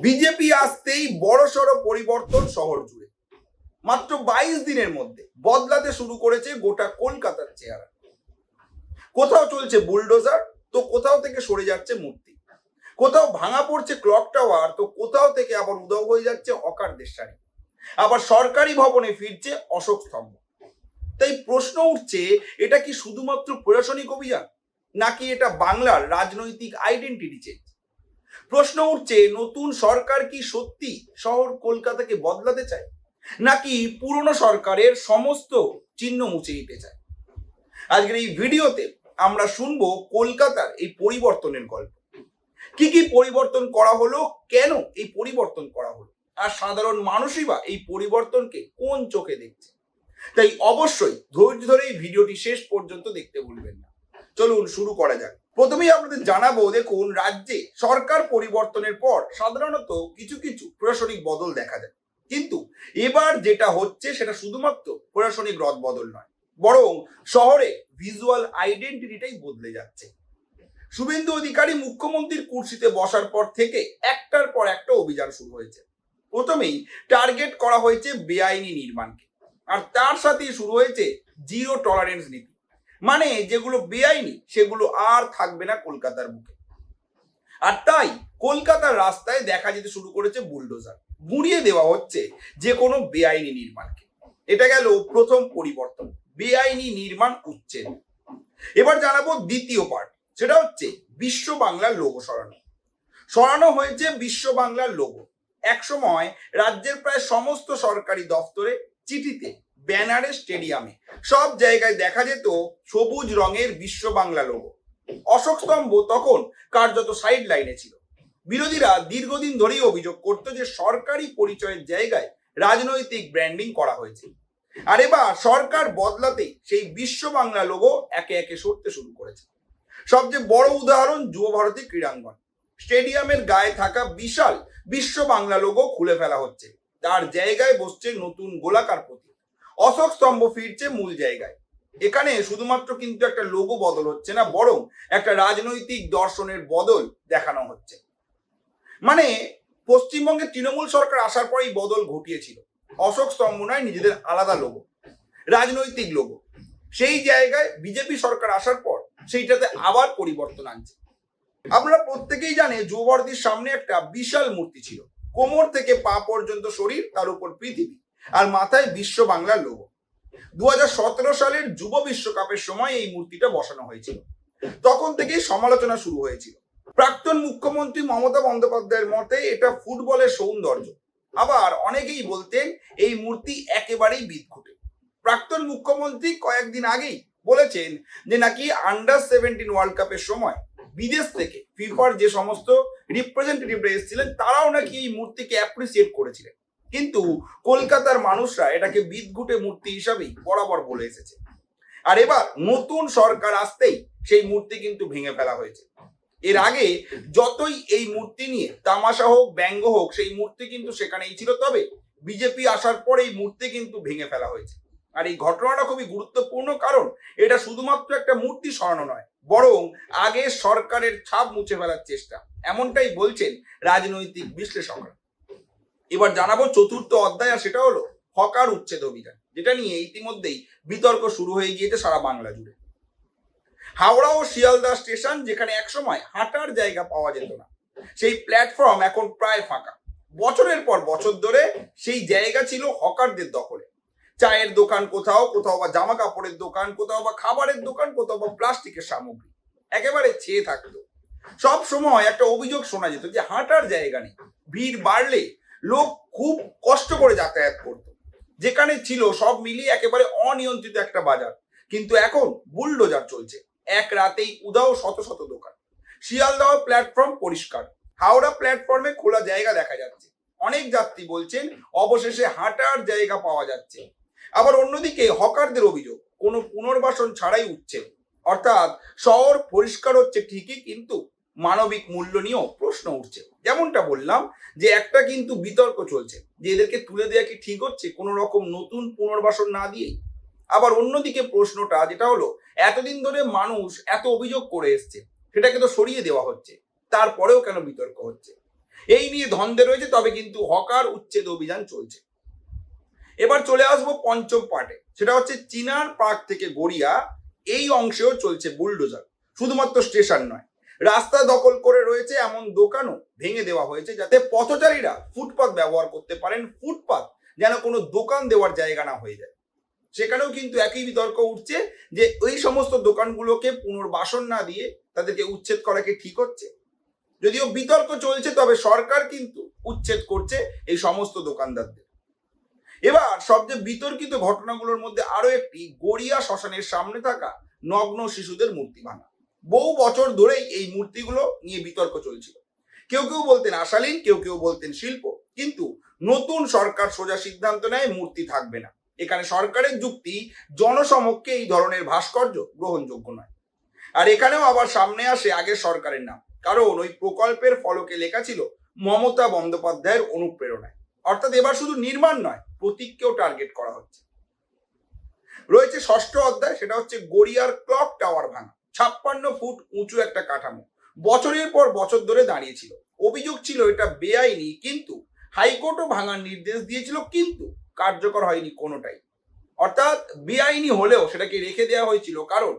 BJP আসতেই বড়সড় পরিবর্তন শহর জুড়ে। মাত্র 22 দিনের মধ্যে বদলাতে শুরু করেছে গোটা কলকাতার চেহারা। কোথাও চলছে বুলডোজার, তো কোথাও থেকে সরে যাচ্ছে মূর্তি। কোথাও ভাঙা পড়ছে ক্লক টাওয়ার, তো কোথাও থেকে আবার উধাও হয়ে যাচ্ছে হকারদের শাড়ি। আবার সরকারি ভবনে ফিরছে অশোক স্তম্ভ। তাই প্রশ্ন উঠছে, এটা কি শুধুমাত্র প্রশাসনিক অভিযান, নাকি এটা বাংলার রাজনৈতিক আইডেন্টিটি চেঞ্জ? প্রশ্ন উঠছে, নতুন সরকার কি সত্যি শহর কলকাতাকে বদলাতে চায়, নাকি পুরনো সরকারের সমস্ত চিহ্ন মুছে দিতে চায়? আজকের এই ভিডিওতে আমরা শুনবো কলকাতার এই পরিবর্তনের গল্প। কি কি পরিবর্তন করা হলো, কেন এই পরিবর্তন করা হলো, আর সাধারণ মানুষই বা এই পরিবর্তনকে কোন চোখে দেখছে। তাই অবশ্যই ধৈর্য ধরে এই ভিডিওটি শেষ পর্যন্ত দেখতে ভুলবেন না। চলুন শুরু করা যাক। প্রথমেই আপনাদের জানাবো, দেখুন, রাজ্যে সরকার পরিবর্তনের পর সাধারণত কিছু কিছু প্রশাসনিক বদল দেখা যায়, কিন্তু এবার যেটা হচ্ছে সেটা শুধুমাত্র প্রশাসনিক রদবদল নয়, বরং শহরে ভিজুয়াল আইডেন্টিটিটাই বদলে যাচ্ছে। শুভেন্দু অধিকারী মুখ্যমন্ত্রীর কুর্সিতে বসার পর থেকে একটার পর একটা অভিযান শুরু হয়েছে। প্রথমেই টার্গেট করা হয়েছে বেআইনি নির্মাণকে, আর তার সাথেই শুরু হয়েছে জিরো টলারেন্স নীতি। মানে যেগুলো বেআইনি সেগুলো আর থাকবে না কলকাতার বুকে। আর তাই কলকাতার রাস্তায় দেখা যেতে শুরু করেছে বুলডোজার, গুঁড়িয়ে দেওয়া হচ্ছে যে কোনো বেআইনি নির্মাণকে। এটা গেল প্রথম পরিবর্তন, বেআইনি নির্মাণ উচ্ছেদ। এবার জানাবো দ্বিতীয় পার্ট, সেটা হচ্ছে বিশ্ব বাংলার লোগো সরানো হয়েছে। বিশ্ব বাংলার লোগো একসময় রাজ্যের প্রায় সমস্ত সরকারি দপ্তরে, চিঠিতে, ব্যানারে, স্টেডিয়ামে সব জায়গায় দেখা যেত সবুজ রঙের বিশ্ব বাংলা লোগো। অশোক স্তম্ভ তখন কার্যত সাইড লাইনে ছিল। বিরোধীরা দীর্ঘদিন ধরেই অভিযোগ করতো যে সরকারি পরিচয়ের জায়গায় রাজনৈতিক ব্র্যান্ডিং করা হয়েছে। আর এবার সরকার বদলাতে সেই বিশ্ব বাংলা লোগো একে একে সরতে শুরু করেছে। সবচেয়ে বড় উদাহরণ যুব ভারতী ক্রীড়াঙ্গন। স্টেডিয়ামের গায়ে থাকা বিশাল বিশ্ব বাংলা লোগো খুলে ফেলা হচ্ছে, তার জায়গায় বসছে নতুন গোলাকার প্রতীক। অশোক স্তম্ভ ফিরছে মূল জায়গায়। এখানে শুধুমাত্র কিন্তু একটা লোগো বদল হচ্ছে না, বরং একটা রাজনৈতিক দর্শনের বদল দেখানো হচ্ছে। মানে পশ্চিমবঙ্গে তৃণমূল সরকার আসার পরেই বদল ঘটিয়েছিল। অশোক স্তম্ভ নয়, নিজেদের আলাদা লোগো, রাজনৈতিক লোগো। সেই জায়গায় বিজেপি সরকার আসার পর সেইটাতে আবার পরিবর্তন আনছে। আপনারা প্রত্যেকেই জানে, যুবভারতীর সামনে একটা বিশাল মূর্তি ছিল, কোমর থেকে পা পর্যন্ত শরীর, তার উপর পৃথিবী, আর মাথায় বিশ্ব বাংলার লোগো। 2017 সালের যুব বিশ্বকাপের সময় এই মূর্তিটা বসানো হয়েছিল। তখন থেকেই সমালোচনা শুরু হয়েছিল। প্রাক্তন মুখ্যমন্ত্রী মমতা বন্দ্যোপাধ্যায়ের মতে এটা ফুটবলের সৌন্দর্য। আবার অনেকেই বলতেন এই মূর্তি একেবারেই বিদঘুটে। প্রাক্তন মুখ্যমন্ত্রী কয়েকদিন আগেই বলেছেন যে নাকি আন্ডার-17 ওয়ার্ল্ড কাপের সময় বিদেশ থেকে ফিফার যে সমস্ত রিপ্রেজেন্টেটিভরা এসেছিলেন তারাও নাকি এই মূর্তিকে অ্যাপ্রিসিয়েট করেছিলেন, কিন্তু কলকাতার মানুষরা এটাকে বিদঘুটে মূর্তি হিসাবেই বরাবর বলে এসেছে। আর এবার নতুন সরকার আসতেই সেই মূর্তি কিন্তু ভেঙে ফেলা হয়েছে। এর আগে যতই এই মূর্তি নিয়ে তামাশা হোক, ব্যঙ্গ হোক, সেই মূর্তি কিন্তু সেখানেই ছিল। তবে বিজেপি আসার পর এই মূর্তি কিন্তু ভেঙে ফেলা হয়েছে। আর এই ঘটনাটা খুবই গুরুত্বপূর্ণ, কারণ এটা শুধুমাত্র একটা মূর্তি সরানো নয়, বরং আগের সরকারের ছাপ মুছে ফেলার চেষ্টা, এমনটাই বলছেন রাজনৈতিক বিশ্লেষকরা। এবার জানাবো চতুর্থ অধ্যায়, আর সেটা হলো হকার উচ্ছেদ অভিযান, যেটা নিয়ে ইতিমধ্যেই বিতর্ক শুরু হয়ে গিয়েছে সারা বাংলা জুড়ে। হাওড়া ও শিয়ালদা স্টেশন, যেখানে একসময় হাঁটার জায়গা পাওয়া যেত না, সেই প্ল্যাটফর্ম এখন প্রায় ফাঁকা। বছরের পর বছর ধরে সেই জায়গা ছিল হকারদের দখলে। চায়ের দোকান কোথাও, কোথাও বা জামা কাপড়ের দোকান, কোথাও বা খাবারের দোকান, কোথাও বা প্লাস্টিকের সামগ্রী একেবারে ছেয়ে থাকতো। সব সময় একটা অভিযোগ শোনা যেত যে হাঁটার জায়গা নেই, ভিড় বাড়লে লোক খুব কষ্ট করে যাতায়াত করতো। যেখানে ছিল সব মিলিয়ে একেবারে অনিয়ন্ত্রিত একটা বাজার। কিন্তু এখন বুলডোজার চলছে, এক রাতেই উধাও শত শত দোকান। শিয়ালদহ প্ল্যাটফর্ম পরিষ্কার, হাওড়া প্ল্যাটফর্মে খোলা জায়গা দেখা যাচ্ছে। অনেক যাত্রী বলছেন অবশেষে হাঁটার জায়গা পাওয়া যাচ্ছে। আবার অন্যদিকে হকারদের অভিযোগ কোনো পুনর্বাসন ছাড়াই উঠছে, অর্থাৎ শহর পরিষ্কার হচ্ছে ঠিকই, কিন্তু মানবিক মূল্য নিয়েও প্রশ্ন উঠছে। যেমনটা বললাম যে একটা কিন্তু বিতর্ক চলছে যে এদেরকে তুলে দেওয়া কি ঠিক হচ্ছে কোনো রকম নতুন পুনর্বাসন না দিয়েই। আবার অন্যদিকে প্রশ্নটা যেটা হলো, এতদিন ধরে মানুষ এত অভিযোগ করে এসছে, সেটাকে তো সরিয়ে দেওয়া হচ্ছে, তারপরেও কেন বিতর্ক হচ্ছে? এই নিয়ে ধন্দে রয়েছে, তবে কিন্তু হকার উচ্ছেদ অভিযান চলছে। এবার চলে আসবো পঞ্চম পার্টে, সেটা হচ্ছে চিনার পার্ক থেকে গড়িয়া এই অংশেও চলছে বুলডোজার। শুধুমাত্র স্টেশন নয়, রাস্তা দখল করে রয়েছে এমন দোকানও ভেঙে দেওয়া হয়েছে যাতে পথচারীরা ফুটপাত ব্যবহার করতে পারেন। ফুটপাত যেন কোনো দোকান দেওয়ার জায়গা না হয়ে যায়। সেখানেও কিন্তু একই বিতর্ক উঠছে যে ওই সমস্ত দোকানগুলোকে পুনর্বাসন না দিয়ে তাদেরকে উচ্ছেদ করা কি ঠিক হচ্ছে? যদিও বিতর্ক চলছে, তবে সরকার কিন্তু উচ্ছেদ করছে এই সমস্ত দোকানদারদের। এবার সবচেয়ে বিতর্কিত ঘটনাগুলোর মধ্যে আরো একটি, গড়িয়া শ্মশানের সামনে থাকা নগ্ন শিশুদের মূর্তি ভাঙা। বহু বছর ধরেই এই মূর্তিগুলো নিয়ে বিতর্ক চলছিল। কেউ কেউ বলতেন আশালীন, কেউ কেউ বলতেন শিল্প। কিন্তু নতুন সরকার সোজা সিদ্ধান্ত নেয় মূর্তি থাকবে না। এখানে সরকারের যুক্তি, জনসমক্ষে এই ধরনের ভাস্কর্য গ্রহণযোগ্য নয়। আর এখানেও আবার সামনে আসে আগের সরকারের নাম, কারণ ওই প্রকল্পের ফলকে লেখা ছিল মমতা বন্দ্যোপাধ্যায়ের অনুপ্রেরণায়। অর্থাৎ এবার শুধু নির্মাণ নয়, প্রতীককেও টার্গেট করা হচ্ছে। রয়েছে ষষ্ঠ অধ্যায়, সেটা হচ্ছে গড়িয়ার ক্লক টাওয়ার ভাঙা। 56 ফুট উঁচু একটা কাঠামো বছরের পর বছর ধরে দাঁড়িয়েছিল। অভিযোগ ছিল এটা বেআইনি, কিন্তু হাইকোর্টও ভাঙার নির্দেশ দিয়েছিল, কিন্তু কার্যকর হয়নি কোনোটাই। অর্থাৎ বেআইনি হলেও সেটাকে রেখে দেওয়া হয়েছিল, কারণ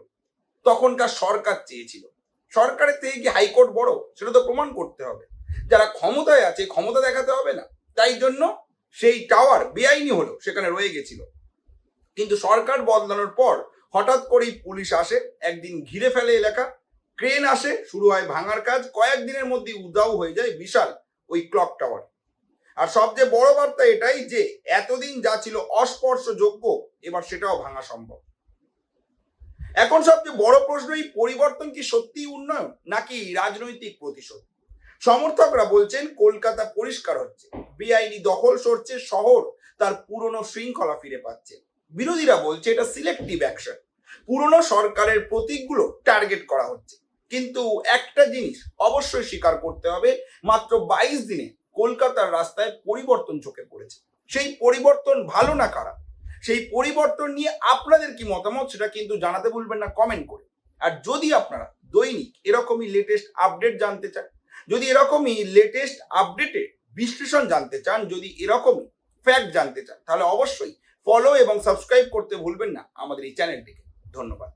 তখনকার সরকার চেয়েছিল। সরকারের থেকে কি হাইকোর্ট বড়? সেটা তো প্রমাণ করতে হবে। যারা ক্ষমতায় আছে ক্ষমতা দেখাতে হবে না? তাই জন্য সেই টাওয়ার বেআইনি হলেও সেখানে রয়ে গেছিল। কিন্তু সরকার বদলানোর পর হঠাৎ করেই পুলিশ আসে, একদিন ঘিরে ফেলে এলাকা, ক্রেন আসে, শুরু হয় ভাঙার কাজ। কয়েকদিনের মধ্যে উধাও হয়ে যায় বিশাল ওই ক্লক টাওয়ার। আর সবচেয়ে বড় বার্তা এটাই যে এতদিন যা ছিল অস্পর্শযোগ্য, এবার সেটাও ভাঙা সম্ভব। এখন সবচেয়ে বড় প্রশ্ন, এই পরিবর্তন কি সত্যি উন্নয়ন নাকি রাজনৈতিক প্রতিশোধ? সমর্থকরা বলছেন কলকাতা পরিষ্কার হচ্ছে, বেআইনি দখল সরছে, শহর তার পুরনো শৃঙ্খলা ফিরে পাচ্ছে। বিরোধীরা বলছে এটা সিলেক্টিভ অ্যাকশন, পুরনো সরকারের প্রতীকগুলো টার্গেট করা হচ্ছে। কিন্তু একটা জিনিস অবশ্যই স্বীকার করতে হবে, মাত্র 22 দিনে কলকাতার রাস্তায় পরিবর্তন চোখে পড়েছে। সেই পরিবর্তন ভালো না খারাপ, সেই পরিবর্তন নিয়ে আপনাদের কি মতামত সেটা কিন্তু জানাতে ভুলবেন না কমেন্ট করে। আর যদি আপনারা দৈনিক এরকমই লেটেস্ট আপডেট জানতে চান, যদি এরকমই লেটেস্ট আপডেটে বিশ্লেষণ জানতে চান, যদি এরকমই ফ্যাক্ট জানতে চান, তাহলে অবশ্যই ফলো এবং সাবস্ক্রাইব করতে ভুলবেন না আমাদের এই চ্যানেলটিকে। ধন্যবাদ।